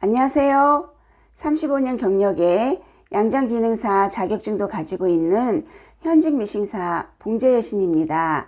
안녕하세요. 35년 경력의 양장기능사 자격증도 가지고 있는 현직 미싱사 봉제 여신입니다.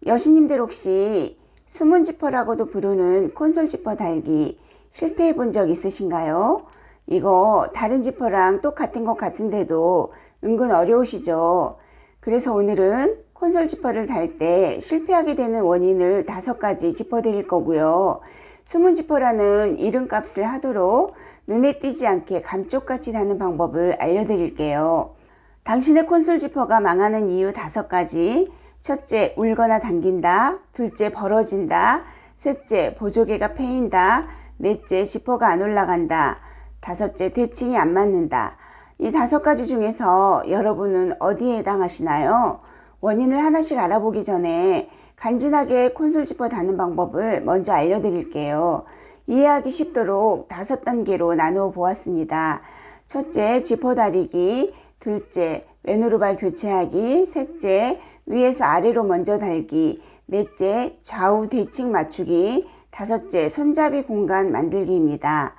여신님들 혹시 숨은 지퍼라고도 부르는 콘솔 지퍼 달기 실패해 본 적 있으신가요? 이거 다른 지퍼랑 똑같은 것 같은데도 은근 어려우시죠? 그래서 오늘은 콘솔 지퍼를 달 때 실패하게 되는 원인을 5가지 짚어드릴 거고요. 숨은 지퍼라는 이름값을 하도록 눈에 띄지 않게 감쪽같이 다는 방법을 알려드릴게요. 당신의 콘솔 지퍼가 망하는 이유 5가지. 첫째, 울거나 당긴다. 둘째, 벌어진다. 셋째, 보조개가 패인다. 넷째, 지퍼가 안 올라간다. 다섯째, 대칭이 안 맞는다. 이 5가지 중에서 여러분은 어디에 해당하시나요? 원인을 하나씩 알아보기 전에 간단하게 콘솔 지퍼 다는 방법을 먼저 알려드릴게요. 이해하기 쉽도록 5단계로 나누어 보았습니다. 첫째, 지퍼 다리기. 둘째, 왼오른발 교체하기. 셋째, 위에서 아래로 먼저 달기. 넷째, 좌우 대칭 맞추기. 다섯째, 손잡이 공간 만들기입니다.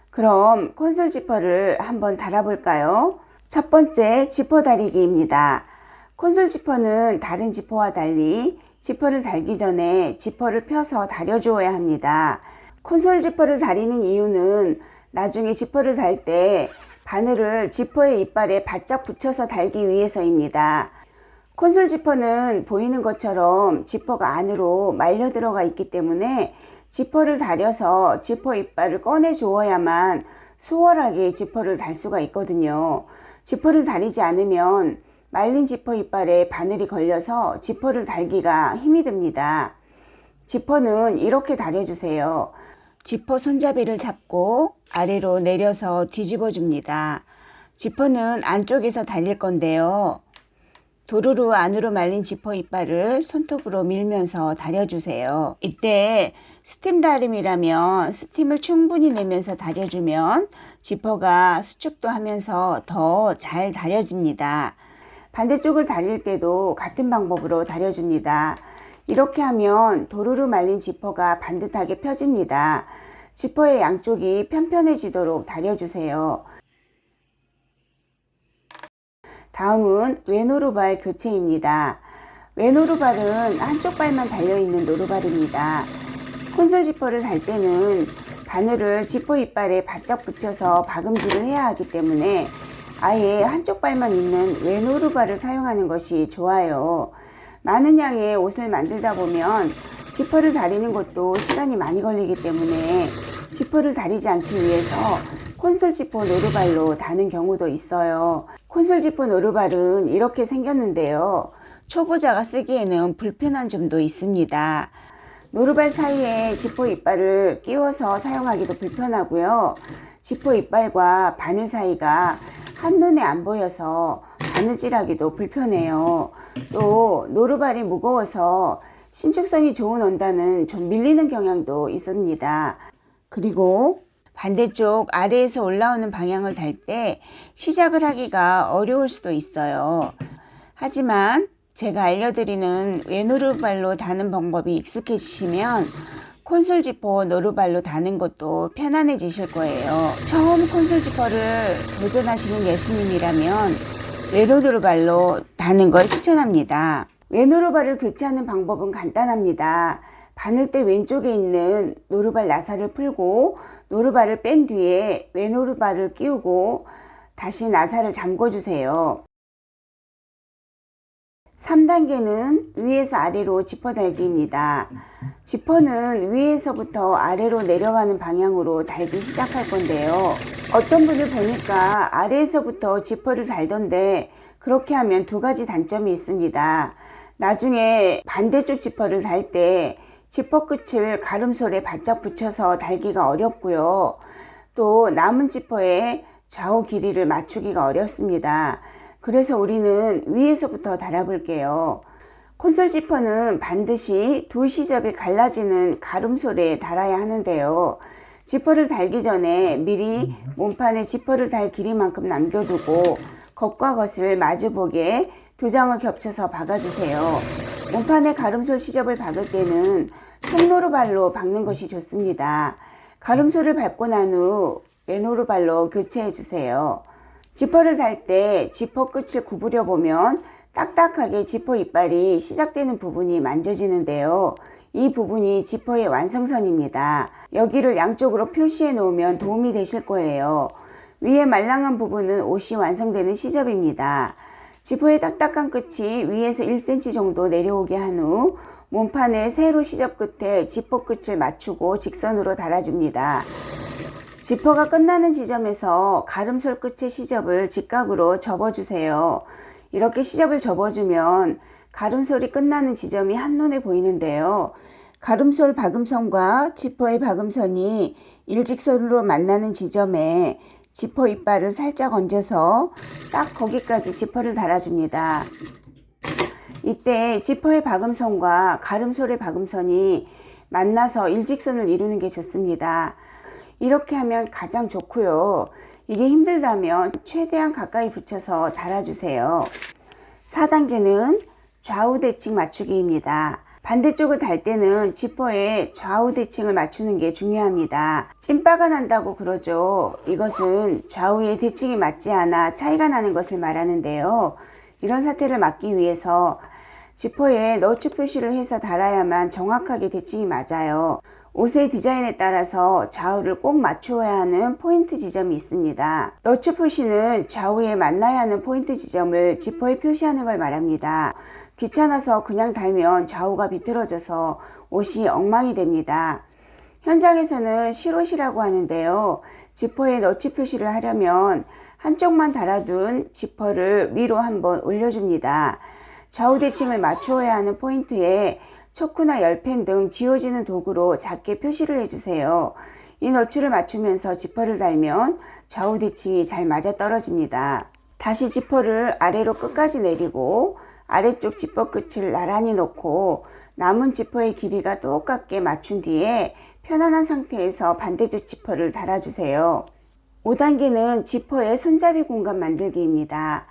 그럼 콘솔 지퍼를 한번 달아볼까요? 첫 번째, 지퍼 다리기입니다. 콘솔 지퍼는 다른 지퍼와 달리 지퍼를 달기 전에 지퍼를 펴서 다려주어야 합니다. 콘솔 지퍼를 다리는 이유는 나중에 지퍼를 달 때 바늘을 지퍼의 이빨에 바짝 붙여서 달기 위해서입니다. 콘솔 지퍼는 보이는 것처럼 지퍼가 안으로 말려 들어가 있기 때문에 지퍼를 다려서 지퍼 이빨을 꺼내 주어야만 수월하게 지퍼를 달 수가 있거든요. 지퍼를 다리지 않으면 말린 지퍼 이빨에 바늘이 걸려서 지퍼를 달기가 힘이 듭니다. 지퍼는 이렇게 다려주세요. 지퍼 손잡이를 잡고 아래로 내려서 뒤집어 줍니다. 지퍼는 안쪽에서 달릴 건데요. 도루루 안으로 말린 지퍼 이빨을 손톱으로 밀면서 다려주세요. 이때 스팀 다림이라면 스팀을 충분히 내면서 다려주면 지퍼가 수축도 하면서 더 잘 다려집니다. 반대쪽을 다릴 때도 같은 방법으로 다려줍니다. 이렇게 하면 도루루 말린 지퍼가 반듯하게 펴집니다. 지퍼의 양쪽이 편편해지도록 다려주세요. 다음은 왼오른발 교체입니다. 왼오른발은 한쪽 발만 달려있는 노루발입니다. 콘솔 지퍼를 달 때는 바늘을 지퍼 이빨에 바짝 붙여서 박음질을 해야 하기 때문에 아예 한쪽 발만 있는 왼오른발을 사용하는 것이 좋아요. 많은 양의 옷을 만들다 보면 지퍼를 다리는 것도 시간이 많이 걸리기 때문에 지퍼를 다리지 않기 위해서 콘솔 지퍼 노루발로 다는 경우도 있어요. 콘솔 지퍼 노루발은 이렇게 생겼는데요. 초보자가 쓰기에는 불편한 점도 있습니다. 노루발 사이에 지퍼 이빨을 끼워서 사용하기도 불편하고요. 지퍼 이빨과 바늘 사이가 한눈에 안 보여서 바느질하기도 불편해요. 또 노루발이 무거워서 신축성이 좋은 원단은 좀 밀리는 경향도 있습니다. 그리고 반대쪽 아래에서 올라오는 방향을 달 때 시작을 하기가 어려울 수도 있어요. 하지만 제가 알려드리는 왼오른발로 다는 방법이 익숙해지시면 콘솔 지퍼 노루발로 다는 것도 편안해지실 거예요. 처음 콘솔 지퍼를 도전하시는 여신님이라면 왼오른발로 다는 걸 추천합니다. 왼오른발을 교체하는 방법은 간단합니다. 바늘대 왼쪽에 있는 노루발 나사를 풀고 노루발을 뺀 뒤에 왼오른발을 끼우고 다시 나사를 잠궈주세요. 3단계는 위에서 아래로 지퍼 달기입니다. 지퍼는 위에서부터 아래로 내려가는 방향으로 달기 시작할 건데요. 어떤 분을 보니까 아래에서부터 지퍼를 달던데 그렇게 하면 2가지 단점이 있습니다. 나중에 반대쪽 지퍼를 달 때 지퍼 끝을 가름솔에 바짝 붙여서 달기가 어렵고요. 또 남은 지퍼에 좌우 길이를 맞추기가 어렵습니다. 그래서 우리는 위에서부터 달아볼게요. 콘솔 지퍼는 반드시 2시접이 갈라지는 가름솔에 달아야 하는데요. 지퍼를 달기 전에 미리 몸판에 지퍼를 달 길이만큼 남겨두고 겉과 겉을 마주보게 2장을 겹쳐서 박아주세요. 몸판에 가름솔 시접을 박을 때는 통로루발로 박는 것이 좋습니다. 가름솔을 밟고 난 후 왼오르발로 교체해 주세요. 지퍼를 달 때 지퍼 끝을 구부려 보면 딱딱하게 지퍼 이빨이 시작되는 부분이 만져지는데요. 이 부분이 지퍼의 완성선입니다. 여기를 양쪽으로 표시해 놓으면 도움이 되실 거예요. 위에 말랑한 부분은 옷이 완성되는 시접입니다. 지퍼의 딱딱한 끝이 위에서 1cm 정도 내려오게 한 후 몸판의 세로 시접 끝에 지퍼 끝을 맞추고 직선으로 달아줍니다. 지퍼가 끝나는 지점에서 가름솔 끝의 시접을 직각으로 접어주세요. 이렇게 시접을 접어주면 가름솔이 끝나는 지점이 한눈에 보이는데요. 가름솔 박음선과 지퍼의 박음선이 일직선으로 만나는 지점에 지퍼 이빨을 살짝 얹어서 딱 거기까지 지퍼를 달아줍니다. 이때 지퍼의 박음선과 가름솔의 박음선이 만나서 일직선을 이루는 게 좋습니다. 이렇게 하면 가장 좋고요. 이게 힘들다면 최대한 가까이 붙여서 달아주세요. 4단계는 좌우 대칭 맞추기입니다. 반대쪽을 달 때는 지퍼에 좌우 대칭을 맞추는 게 중요합니다. 찐빠가 난다고 그러죠. 이것은 좌우의 대칭이 맞지 않아 차이가 나는 것을 말하는데요. 이런 사태를 막기 위해서 지퍼에 너츠 표시를 해서 달아야만 정확하게 대칭이 맞아요. 옷의 디자인에 따라서 좌우를 꼭 맞추어야 하는 포인트 지점이 있습니다. 너츠 표시는 좌우에 만나야 하는 포인트 지점을 지퍼에 표시하는 걸 말합니다. 귀찮아서 그냥 달면 좌우가 비틀어져서 옷이 엉망이 됩니다. 현장에서는 실옷이라고 하는데요. 지퍼에 너츠 표시를 하려면 한쪽만 달아둔 지퍼를 위로 한번 올려줍니다. 좌우 대칭을 맞추어야 하는 포인트에 초크나 열펜 등 지워지는 도구로 작게 표시를 해주세요. 이 너츠를 맞추면서 지퍼를 달면 좌우 대칭이 잘 맞아 떨어집니다. 다시 지퍼를 아래로 끝까지 내리고 아래쪽 지퍼 끝을 나란히 놓고 남은 지퍼의 길이가 똑같게 맞춘 뒤에 편안한 상태에서 반대쪽 지퍼를 달아주세요. 5단계는 지퍼의 손잡이 공간 만들기입니다.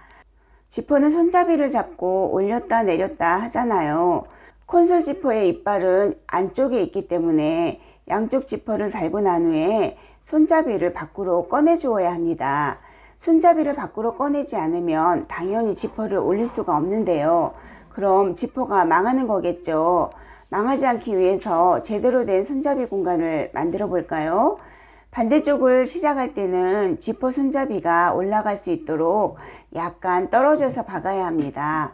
지퍼는 손잡이를 잡고 올렸다 내렸다 하잖아요. 콘솔 지퍼의 이빨은 안쪽에 있기 때문에 양쪽 지퍼를 달고 난 후에 손잡이를 밖으로 꺼내 주어야 합니다. 손잡이를 밖으로 꺼내지 않으면 당연히 지퍼를 올릴 수가 없는데요. 그럼 지퍼가 망하는 거겠죠. 망하지 않기 위해서 제대로 된 손잡이 공간을 만들어 볼까요? 반대쪽을 시작할 때는 지퍼 손잡이가 올라갈 수 있도록 약간 떨어져서 박아야 합니다.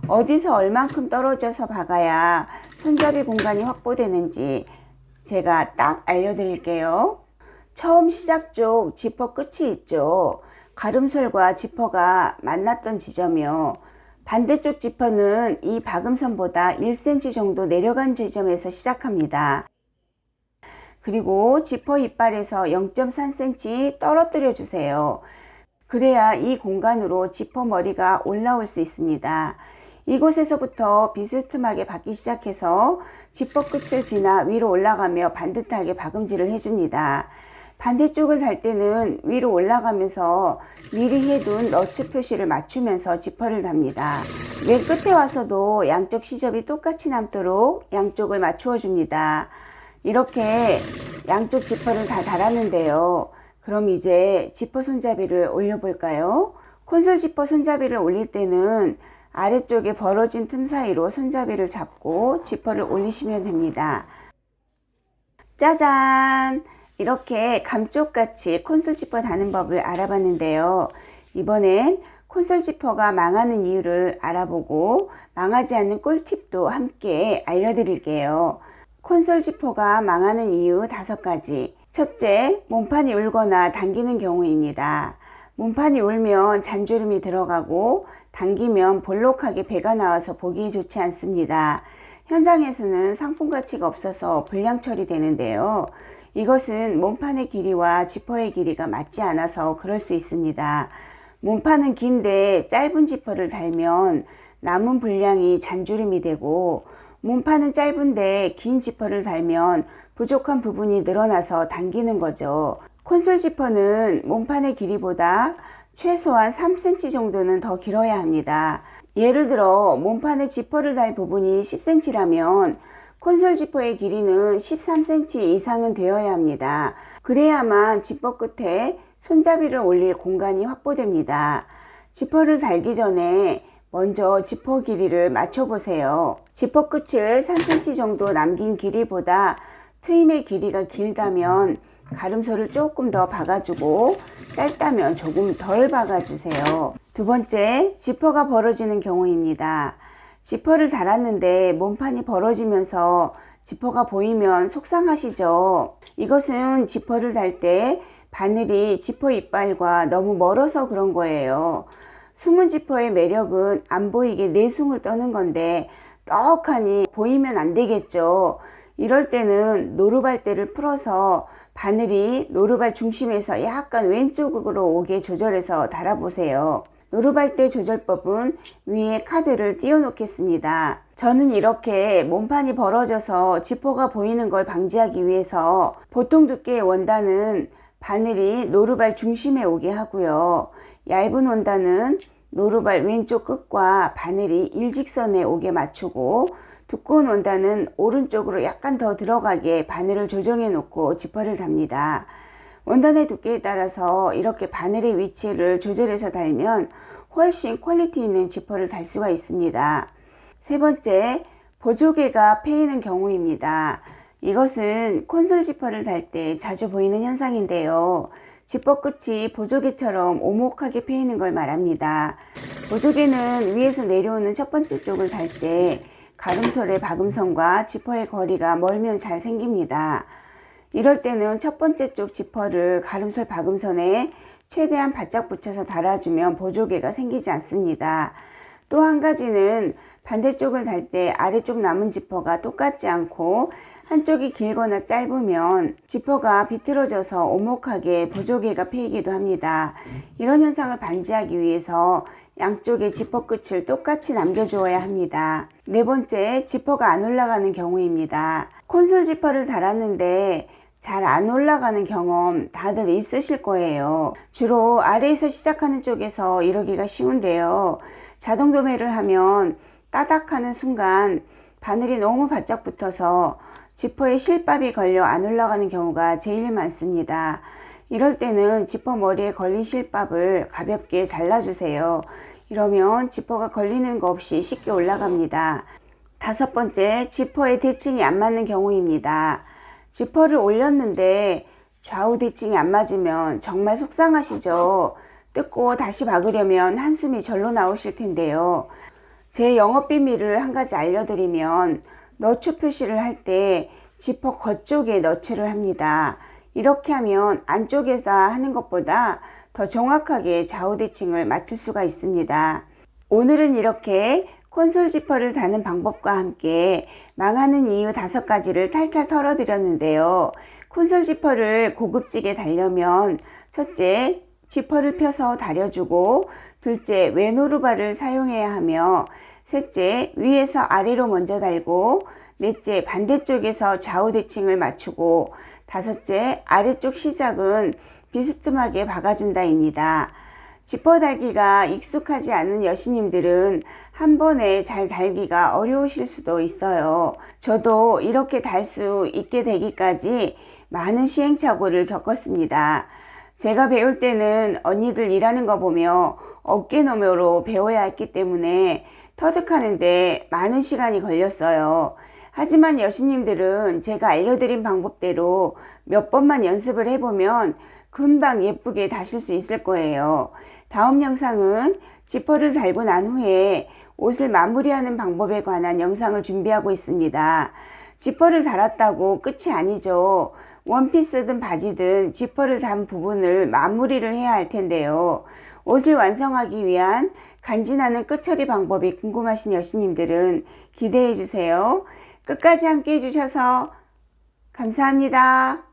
어디서 얼만큼 떨어져서 박아야 손잡이 공간이 확보되는지 제가 딱 알려드릴게요. 처음 시작 쪽 지퍼 끝이 있죠. 가름솔과 지퍼가 만났던 지점이요. 반대쪽 지퍼는 이 박음선보다 1cm 정도 내려간 지점에서 시작합니다. 그리고 지퍼 이빨에서 0.3cm 떨어뜨려 주세요. 그래야 이 공간으로 지퍼 머리가 올라올 수 있습니다. 이곳에서부터 비스듬하게 박기 시작해서 지퍼 끝을 지나 위로 올라가며 반듯하게 박음질을 해줍니다. 반대쪽을 달 때는 위로 올라가면서 미리 해둔 너츠 표시를 맞추면서 지퍼를 답니다. 맨 끝에 와서도 양쪽 시접이 똑같이 남도록 양쪽을 맞추어 줍니다. 이렇게 양쪽 지퍼를 다 달았는데요. 그럼 이제 지퍼 손잡이를 올려볼까요? 콘솔 지퍼 손잡이를 올릴 때는 아래쪽에 벌어진 틈 사이로 손잡이를 잡고 지퍼를 올리시면 됩니다. 짜잔! 이렇게 감쪽같이 콘솔 지퍼 다는 법을 알아봤는데요. 이번엔 콘솔 지퍼가 망하는 이유를 알아보고 망하지 않는 꿀팁도 함께 알려드릴게요. 콘솔 지퍼가 망하는 이유 5가지. 첫째, 몸판이 울거나 당기는 경우입니다. 몸판이 울면 잔주름이 들어가고 당기면 볼록하게 배가 나와서 보기 좋지 않습니다. 현장에서는 상품 가치가 없어서 불량 처리되는데요. 이것은 몸판의 길이와 지퍼의 길이가 맞지 않아서 그럴 수 있습니다. 몸판은 긴데 짧은 지퍼를 달면 남은 분량이 잔주름이 되고 몸판은 짧은데 긴 지퍼를 달면 부족한 부분이 늘어나서 당기는 거죠. 콘솔 지퍼는 몸판의 길이보다 최소한 3cm 정도는 더 길어야 합니다. 예를 들어 몸판에 지퍼를 달 부분이 10cm라면 콘솔 지퍼의 길이는 13cm 이상은 되어야 합니다. 그래야만 지퍼 끝에 손잡이를 올릴 공간이 확보됩니다. 지퍼를 달기 전에 먼저 지퍼 길이를 맞춰보세요. 지퍼 끝을 3cm 정도 남긴 길이보다 트임의 길이가 길다면 가름소를 조금 더 박아주고 짧다면 조금 덜 박아주세요. 두 번째, 지퍼가 벌어지는 경우입니다. 지퍼를 달았는데 몸판이 벌어지면서 지퍼가 보이면 속상하시죠? 이것은 지퍼를 달 때 바늘이 지퍼 이빨과 너무 멀어서 그런 거예요. 숨은 지퍼의 매력은 안 보이게 내숭을 떠는 건데 떡하니 보이면 안 되겠죠. 이럴 때는 노루발대를 풀어서 바늘이 노루발 중심에서 약간 왼쪽으로 오게 조절해서 달아보세요. 노루발대 조절법은 위에 카드를 띄워 놓겠습니다. 저는 이렇게 몸판이 벌어져서 지퍼가 보이는 걸 방지하기 위해서 보통 두께의 원단은 바늘이 노루발 중심에 오게 하고요. 얇은 원단은 노루발 왼쪽 끝과 바늘이 일직선에 오게 맞추고 두꺼운 원단은 오른쪽으로 약간 더 들어가게 바늘을 조정해 놓고 지퍼를 답니다. 원단의 두께에 따라서 이렇게 바늘의 위치를 조절해서 달면 훨씬 퀄리티 있는 지퍼를 달 수가 있습니다. 세 번째, 보조개가 패이는 경우입니다. 이것은 콘솔 지퍼를 달 때 자주 보이는 현상인데요. 지퍼 끝이 보조개처럼 오목하게 패이는 걸 말합니다. 보조개는 위에서 내려오는 첫 번째 쪽을 달 때 가름솔의 박음선과 지퍼의 거리가 멀면 잘 생깁니다. 이럴 때는 첫 번째 쪽 지퍼를 가름솔 박음선에 최대한 바짝 붙여서 달아주면 보조개가 생기지 않습니다. 또 한 가지는 반대쪽을 달 때 아래쪽 남은 지퍼가 똑같지 않고 한쪽이 길거나 짧으면 지퍼가 비틀어져서 오목하게 보조개가 패이기도 합니다. 이런 현상을 방지하기 위해서 양쪽의 지퍼 끝을 똑같이 남겨주어야 합니다. 네 번째, 지퍼가 안 올라가는 경우입니다. 콘솔 지퍼를 달았는데 잘 안 올라가는 경험 다들 있으실 거예요. 주로 아래에서 시작하는 쪽에서 이러기가 쉬운데요. 자동 도매를 하면 따닥 하는 순간 바늘이 너무 바짝 붙어서 지퍼에 실밥이 걸려 안 올라가는 경우가 제일 많습니다. 이럴 때는 지퍼 머리에 걸린 실밥을 가볍게 잘라주세요. 이러면 지퍼가 걸리는 거 없이 쉽게 올라갑니다. 다섯 번째, 지퍼의 대칭이 안 맞는 경우입니다. 지퍼를 올렸는데 좌우 대칭이 안 맞으면 정말 속상하시죠? 뜯고 다시 박으려면 한숨이 절로 나오실 텐데요. 제 영업 비밀을 한 가지 알려드리면 너츠 표시를 할 때 지퍼 겉쪽에 너츠를 합니다. 이렇게 하면 안쪽에서 하는 것보다 더 정확하게 좌우 대칭을 맞출 수가 있습니다. 오늘은 이렇게 콘솔 지퍼를 다는 방법과 함께 망하는 이유 5가지를 탈탈 털어드렸는데요. 콘솔 지퍼를 고급지게 달려면 첫째, 지퍼를 펴서 다려주고 둘째, 외노루발을 사용해야 하며 셋째, 위에서 아래로 먼저 달고 넷째, 반대쪽에서 좌우 대칭을 맞추고 다섯째, 아래쪽 시작은 비스듬하게 박아준다입니다. 지퍼 달기가 익숙하지 않은 여신님들은 한 번에 잘 달기가 어려우실 수도 있어요. 저도 이렇게 달 수 있게 되기까지 많은 시행착오를 겪었습니다. 제가 배울 때는 언니들 일하는 거 보며 어깨너머로 배워야 했기 때문에 터득하는데 많은 시간이 걸렸어요. 하지만 여신님들은 제가 알려드린 방법대로 몇 번만 연습을 해보면 금방 예쁘게 다실 수 있을 거예요. 다음 영상은 지퍼를 달고 난 후에 옷을 마무리하는 방법에 관한 영상을 준비하고 있습니다. 지퍼를 달았다고 끝이 아니죠. 원피스든 바지든 지퍼를 단 부분을 마무리를 해야 할 텐데요. 옷을 완성하기 위한 간지나는 끝처리 방법이 궁금하신 여신님들은 기대해 주세요. 끝까지 함께 해주셔서 감사합니다.